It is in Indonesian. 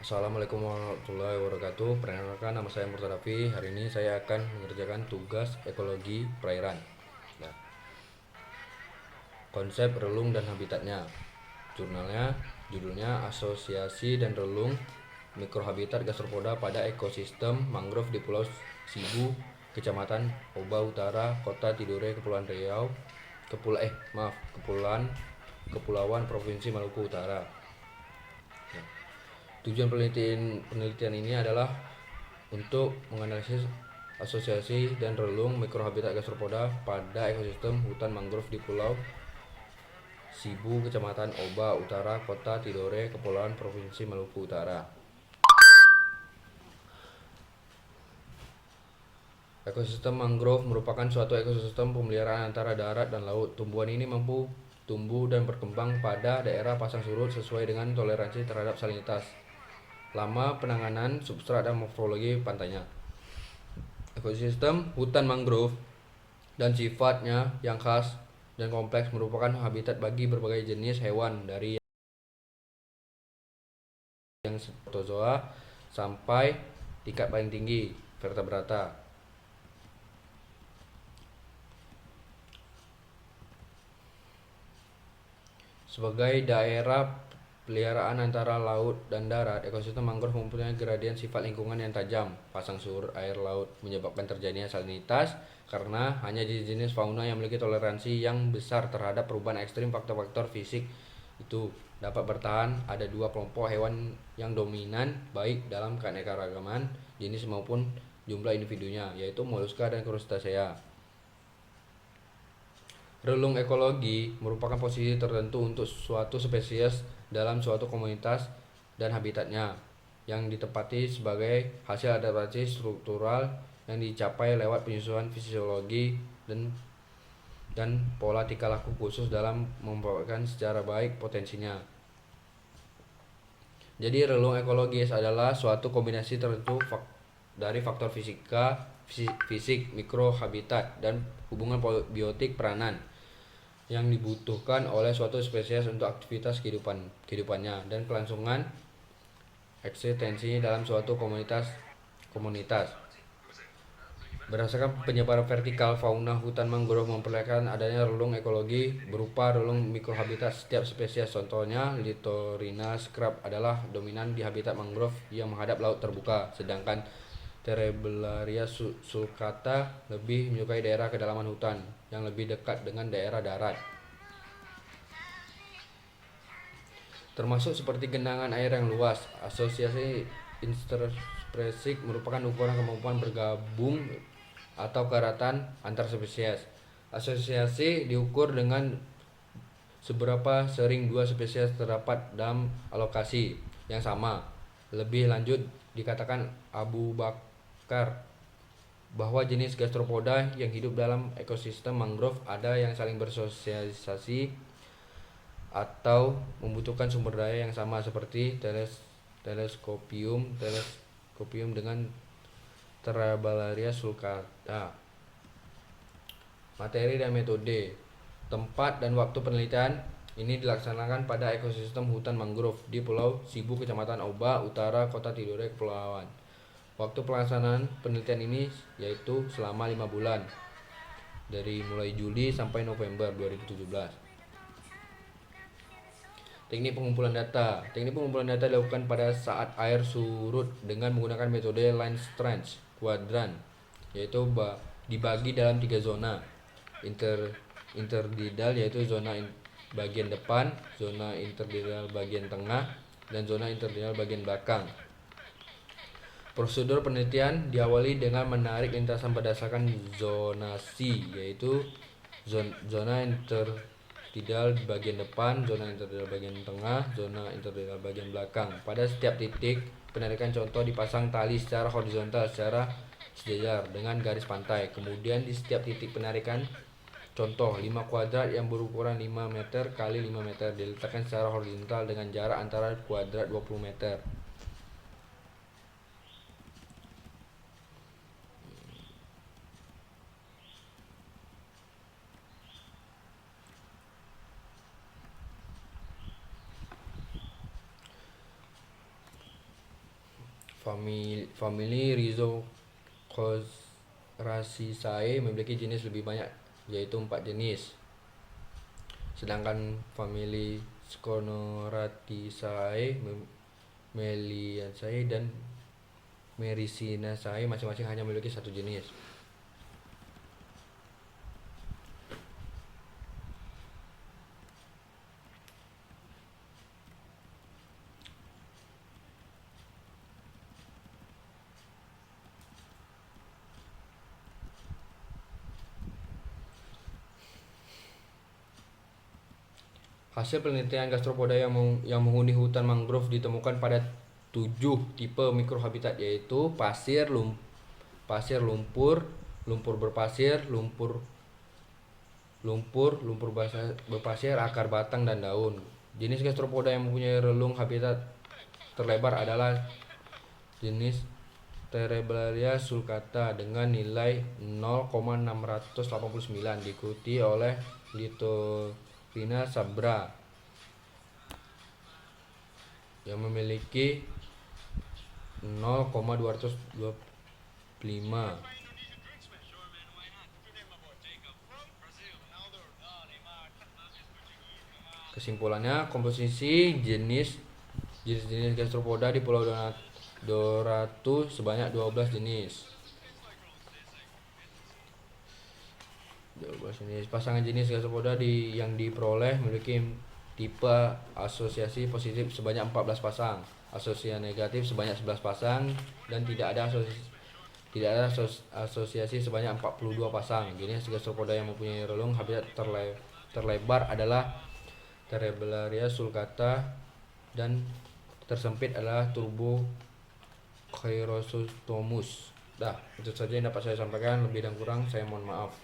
Assalamualaikum warahmatullahi wabarakatuh. Perkenalkan, nama saya Murtadafi. Hari ini saya akan mengerjakan tugas ekologi perairan. Nah, konsep relung dan habitatnya. Judulnya Asosiasi dan Relung Mikrohabitat Gastropoda pada Ekosistem Mangrove di Pulau Sibu, Kecamatan Oba Utara, Kota Tidore, Kepulauan Riau, Kepulauan Provinsi Maluku Utara. Tujuan penelitian ini adalah untuk menganalisis asosiasi dan relung mikrohabitat gastropoda pada ekosistem hutan mangrove di Pulau Sibu, Kecamatan Oba Utara, Kota Tidore, Kepulauan Provinsi Maluku Utara. Ekosistem mangrove merupakan suatu ekosistem pemeliharaan antara darat dan laut. Tumbuhan ini mampu tumbuh dan berkembang pada daerah pasang surut sesuai dengan toleransi terhadap salinitas, lama penanganan substrat dan morfologi pantainya. Ekosistem hutan mangrove dan sifatnya yang khas dan kompleks merupakan habitat bagi berbagai jenis hewan dari yang protozoa sampai tingkat paling tinggi vertebrata. Sebagai daerah peliharaan antara laut dan darat, ekosistem mangrove mempunyai gradien sifat lingkungan yang tajam. Pasang surut air laut menyebabkan terjadinya salinitas karena hanya jenis fauna yang memiliki toleransi yang besar terhadap perubahan ekstrim. Faktor-faktor fisik itu dapat bertahan. Ada dua kelompok hewan yang dominan baik dalam keanekaragaman jenis maupun jumlah individunya, yaitu moluska dan crustacea. Relung ekologi merupakan posisi tertentu untuk suatu spesies dalam suatu komunitas dan habitatnya yang ditempati sebagai hasil adaptasi struktural yang dicapai lewat penyesuaian fisiologi dan pola tingkah laku khusus dalam memanfaatkan secara baik potensinya. Jadi relung ekologis adalah suatu kombinasi tertentu dari faktor fisik, mikrohabitat, dan hubungan biotik peranan yang dibutuhkan oleh suatu spesies untuk aktivitas kehidupannya dan kelangsungan eksistensi dalam suatu komunitas. Berdasarkan penyebaran vertikal, fauna hutan mangrove memperlihatkan adanya relung ekologi berupa relung mikrohabitat setiap spesies. Contohnya, Littorina scrub adalah dominan di habitat mangrove yang menghadap laut terbuka, sedangkan Terebularia sulcata lebih menyukai daerah kedalaman hutan yang lebih dekat dengan daerah darat, termasuk seperti genangan air yang luas. Asosiasi interspesies merupakan ukuran kemampuan bergabung atau keratan antar spesies. Asosiasi diukur dengan seberapa sering dua spesies terdapat dalam alokasi yang sama. Lebih lanjut, dikatakan Abu Bakar bahwa jenis gastropoda yang hidup dalam ekosistem mangrove ada yang saling bersosialisasi atau membutuhkan sumber daya yang sama, seperti teleskopium dengan Terebularia sulcata. Materi dan metode. Tempat dan waktu penelitian ini dilaksanakan pada ekosistem hutan mangrove di Pulau Sibu, Kecamatan Oba Utara, Kota Tidore, Kepulauan. Waktu pelaksanaan penelitian ini yaitu selama 5 bulan, dari mulai Juli sampai November 2017. Teknik pengumpulan data. Teknik pengumpulan data dilakukan pada saat air surut dengan menggunakan metode line strength kuadran, yaitu dibagi dalam 3 zona. Interdidal yaitu zona bagian depan, zona interdidal bagian tengah, dan zona interdidal bagian belakang. Prosedur penelitian diawali dengan menarik lintasan berdasarkan zonasi, yaitu zona interdidal bagian depan, zona interdidal bagian tengah, zona interdidal bagian belakang. Pada setiap titik penarikan contoh dipasang tali secara horizontal secara sejajar dengan garis pantai. Kemudian di setiap titik penarikan contoh 5 kuadrat yang berukuran 5 meter kali 5 meter diletakkan secara horizontal dengan jarak antara kuadrat 20 meter. Famili Rhizocoraceae memiliki jenis lebih banyak, yaitu 4 jenis. Sedangkan famili Sconoraticae, Meliaceae, dan Mericinaceae masing-masing hanya memiliki 1 jenis. Hasil penelitian gastropoda yang menghuni hutan mangrove ditemukan pada 7 tipe mikrohabitat, yaitu pasir, lumpur, lumpur berpasir, lumpur berpasir, akar, batang, dan daun. Jenis gastropoda yang mempunyai relung habitat terlebar adalah jenis Terebralia sulcata dengan nilai 0,689, diikuti oleh Littorina sabra yang memiliki 0,225. Kesimpulannya, komposisi jenis gastropoda di Pulau Doratu sebanyak 12 jenis. Pasangan jenis gastropoda yang diperoleh memiliki tipe asosiasi positif sebanyak 14 pasang, asosiasi negatif sebanyak 11 pasang, dan tidak ada asosiasi sebanyak 42 pasang. Jenis gastropoda yang mempunyai relung habitat terlebar adalah Terebralia sulcata, dan tersempit adalah Turbocheirostomus. Itu saja yang dapat saya sampaikan, lebih dan kurang saya mohon maaf.